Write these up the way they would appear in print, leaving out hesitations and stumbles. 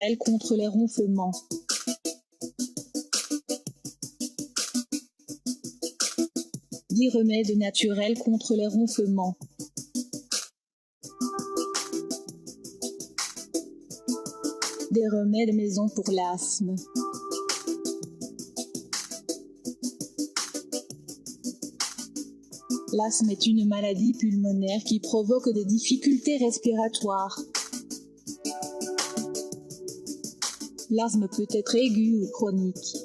Elle contre les ronflements. Des remèdes naturels contre les ronflements. Des remèdes maison pour l'asthme. L'asthme est une maladie pulmonaire qui provoque des difficultés respiratoires. L'asthme peut être aigu ou chronique.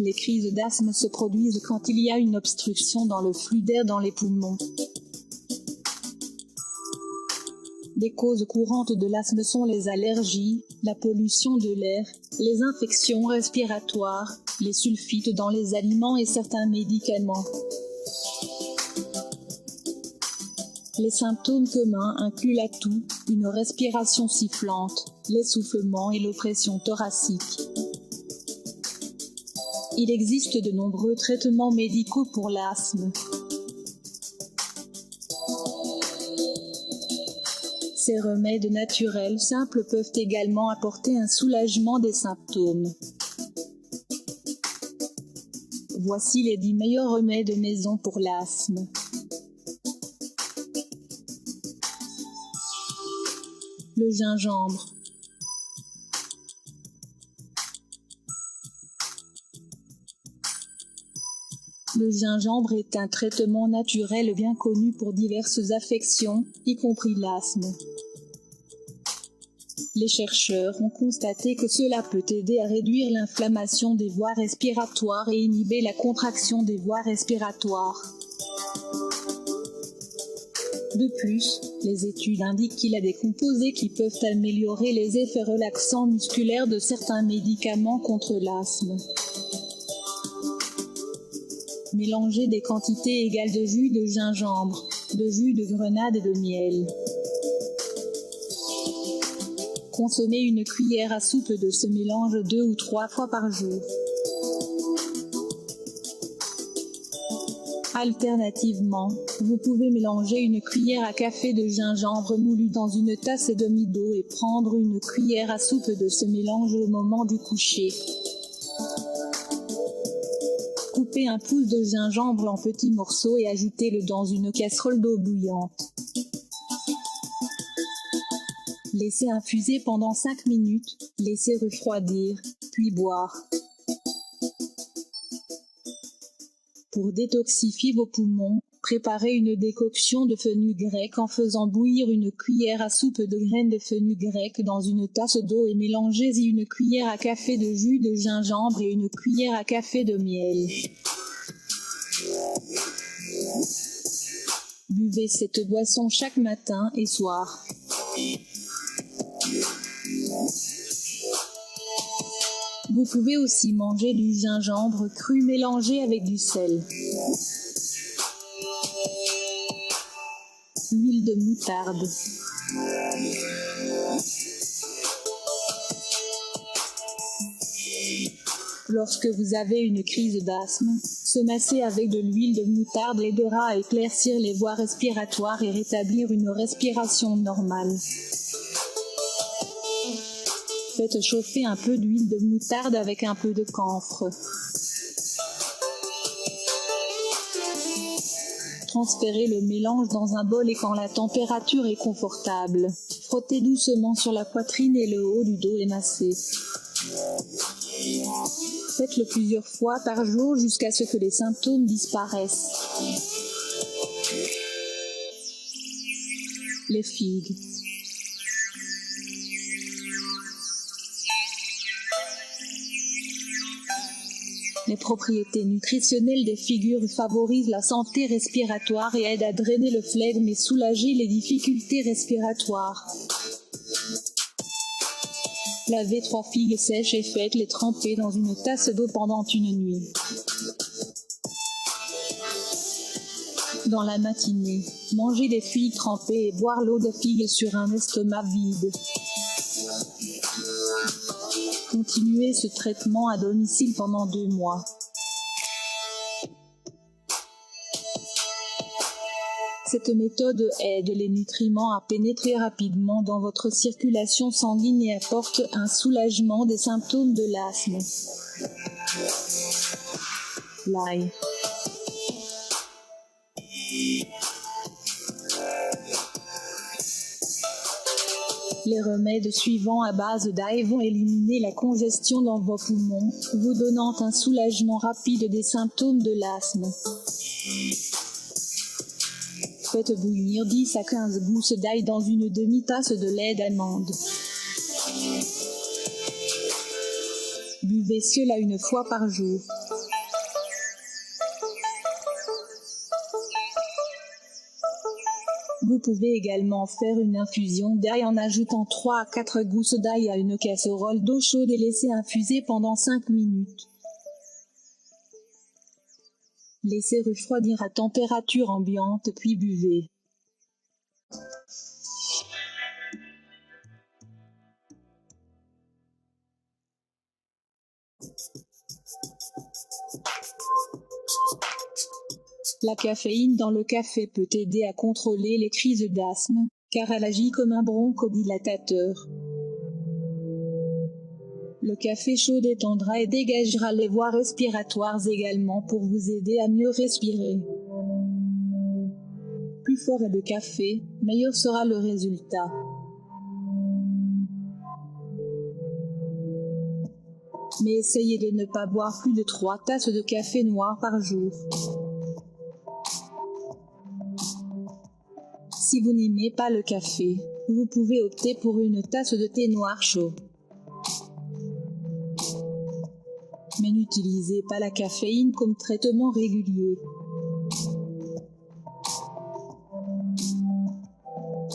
Les crises d'asthme se produisent quand il y a une obstruction dans le flux d'air dans les poumons. Des causes courantes de l'asthme sont les allergies, la pollution de l'air, les infections respiratoires, les sulfites dans les aliments et certains médicaments. Les symptômes communs incluent la toux, une respiration sifflante, l'essoufflement et l'oppression thoracique. Il existe de nombreux traitements médicaux pour l'asthme. Ces remèdes naturels simples peuvent également apporter un soulagement des symptômes. Voici les 10 meilleurs remèdes maison pour l'asthme. Le gingembre. Le gingembre est un traitement naturel bien connu pour diverses affections, y compris l'asthme. Les chercheurs ont constaté que cela peut aider à réduire l'inflammation des voies respiratoires et inhiber la contraction des voies respiratoires. De plus, les études indiquent qu'il y a des composés qui peuvent améliorer les effets relaxants musculaires de certains médicaments contre l'asthme. Mélangez des quantités égales de jus de gingembre, de jus de grenade et de miel. Consommez une cuillère à soupe de ce mélange 2 ou 3 fois par jour. Alternativement, vous pouvez mélanger une cuillère à café de gingembre moulu dans une tasse et demie d'eau et prendre une cuillère à soupe de ce mélange au moment du coucher. Coupez un pouce de gingembre en petits morceaux et ajoutez-le dans une casserole d'eau bouillante. Laissez infuser pendant 5 minutes, laissez refroidir, puis boire. Pour détoxifier vos poumons, préparez une décoction de fenugrec en faisant bouillir une cuillère à soupe de graines de fenugrec dans une tasse d'eau et mélangez-y une cuillère à café de jus de gingembre et une cuillère à café de miel. Buvez cette boisson chaque matin et soir. Vous pouvez aussi manger du gingembre cru mélangé avec du sel. L'huile de moutarde. Lorsque vous avez une crise d'asthme, se masser avec de l'huile de moutarde aidera à éclaircir les voies respiratoires et rétablir une respiration normale. Faites chauffer un peu d'huile de moutarde avec un peu de camphre. Transférez le mélange dans un bol et quand la température est confortable, frottez doucement sur la poitrine et le haut du dos et massez. Faites-le plusieurs fois par jour jusqu'à ce que les symptômes disparaissent. Les figues. Les propriétés nutritionnelles des figues favorisent la santé respiratoire et aident à drainer le flegme et soulager les difficultés respiratoires. Lavez 3 figues sèches et faites-les tremper dans une tasse d'eau pendant une nuit. Dans la matinée, mangez des figues trempées et boire l'eau des figues sur un estomac vide. Continuez ce traitement à domicile pendant 2 mois. Cette méthode aide les nutriments à pénétrer rapidement dans votre circulation sanguine et apporte un soulagement des symptômes de l'asthme. L'ail. Les remèdes suivants à base d'ail vont éliminer la congestion dans vos poumons, vous donnant un soulagement rapide des symptômes de l'asthme. Faites bouillir 10 à 15 gousses d'ail dans une demi-tasse de lait d'amande. Buvez cela une fois par jour. Vous pouvez également faire une infusion d'ail en ajoutant 3 à 4 gousses d'ail à une casserole d'eau chaude et laisser infuser pendant 5 minutes. Laissez refroidir à température ambiante puis buvez. La caféine dans le café peut aider à contrôler les crises d'asthme, car elle agit comme un bronchodilatateur. Le café chaud détendra et dégagera les voies respiratoires également pour vous aider à mieux respirer. Plus fort est le café, meilleur sera le résultat. Mais essayez de ne pas boire plus de 3 tasses de café noir par jour. Si vous n'aimez pas le café, vous pouvez opter pour une tasse de thé noir chaud. Mais n'utilisez pas la caféine comme traitement régulier.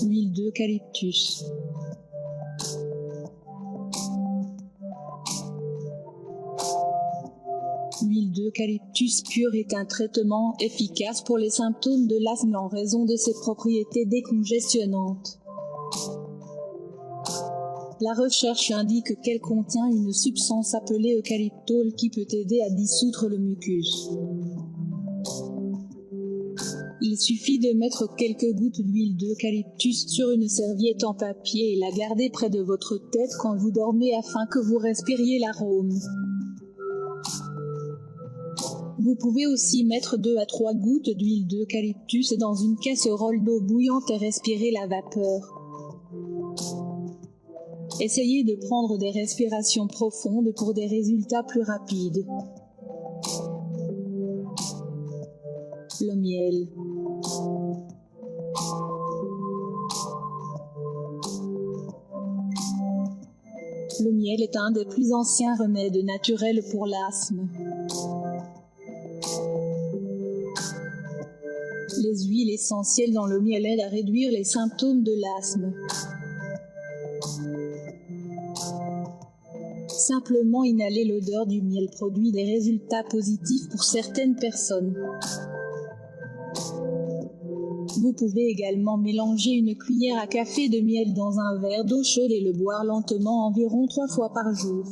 Huile d'eucalyptus. L'huile d'eucalyptus pure est un traitement efficace pour les symptômes de l'asthme en raison de ses propriétés décongestionnantes. La recherche indique qu'elle contient une substance appelée eucalyptol qui peut aider à dissoudre le mucus. Il suffit de mettre quelques gouttes d'huile d'eucalyptus sur une serviette en papier et la garder près de votre tête quand vous dormez afin que vous respiriez l'arôme. Vous pouvez aussi mettre 2 à 3 gouttes d'huile d'eucalyptus dans une casserole d'eau bouillante et respirer la vapeur. Essayez de prendre des respirations profondes pour des résultats plus rapides. Le miel. Le miel est un des plus anciens remèdes naturels pour l'asthme. Les huiles essentielles dans le miel aident à réduire les symptômes de l'asthme. Simplement inhaler l'odeur du miel produit des résultats positifs pour certaines personnes. Vous pouvez également mélanger une cuillère à café de miel dans un verre d'eau chaude et le boire lentement environ 3 fois par jour.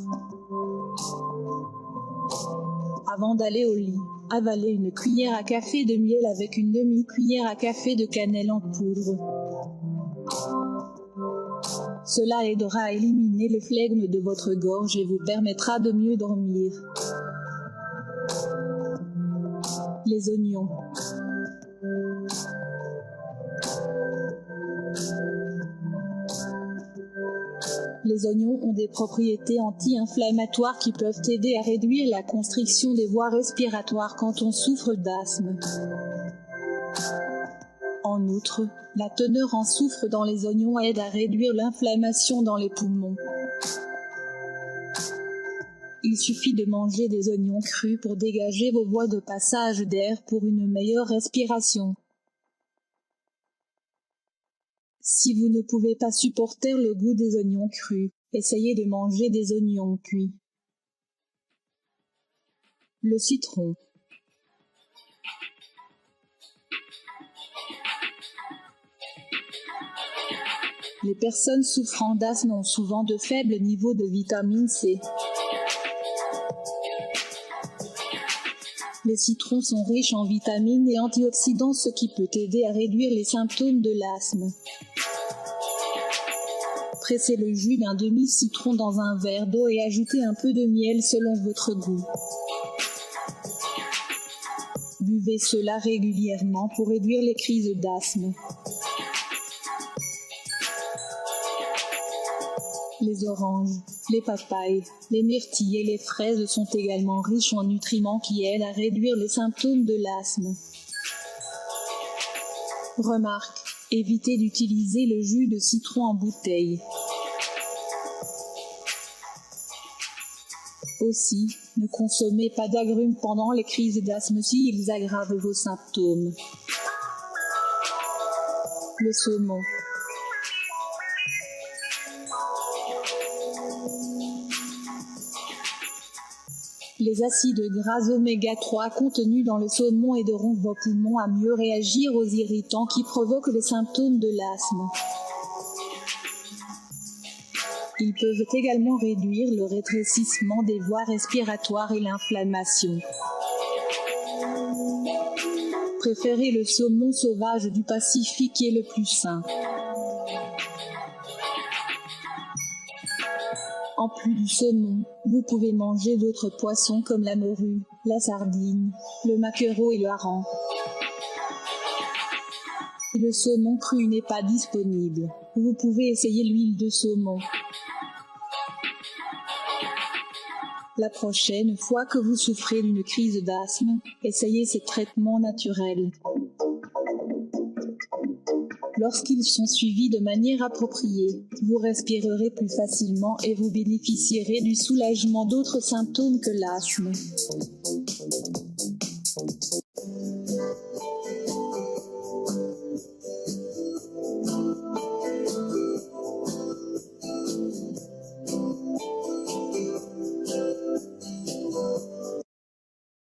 Avant d'aller au lit, avalez une cuillère à café de miel avec une demi-cuillère à café de cannelle en poudre. Cela aidera à éliminer le flegme de votre gorge et vous permettra de mieux dormir. Les oignons. Les oignons ont des propriétés anti-inflammatoires qui peuvent aider à réduire la constriction des voies respiratoires quand on souffre d'asthme. En outre, la teneur en soufre dans les oignons aide à réduire l'inflammation dans les poumons. Il suffit de manger des oignons crus pour dégager vos voies de passage d'air pour une meilleure respiration. Si vous ne pouvez pas supporter le goût des oignons crus, essayez de manger des oignons cuits. Le citron. Les personnes souffrant d'asthme ont souvent de faibles niveaux de vitamine C. Les citrons sont riches en vitamines et antioxydants, ce qui peut aider à réduire les symptômes de l'asthme. Pressez le jus d'un demi-citron dans un verre d'eau et ajoutez un peu de miel selon votre goût. Buvez cela régulièrement pour réduire les crises d'asthme. Les oranges, les papayes, les myrtilles et les fraises sont également riches en nutriments qui aident à réduire les symptômes de l'asthme. Remarque, évitez d'utiliser le jus de citron en bouteille. Aussi, ne consommez pas d'agrumes pendant les crises d'asthme s'ils aggravent vos symptômes. Le saumon. Les acides gras oméga 3 contenus dans le saumon aideront vos poumons à mieux réagir aux irritants qui provoquent les symptômes de l'asthme. Ils peuvent également réduire le rétrécissement des voies respiratoires et l'inflammation. Préférez le saumon sauvage du Pacifique qui est le plus sain. En plus du saumon, vous pouvez manger d'autres poissons comme la morue, la sardine, le maquereau et le hareng. Si le saumon cru n'est pas disponible, vous pouvez essayer l'huile de saumon. La prochaine fois que vous souffrez d'une crise d'asthme, essayez ces traitements naturels. Lorsqu'ils sont suivis de manière appropriée, vous respirerez plus facilement et vous bénéficierez du soulagement d'autres symptômes que l'asthme.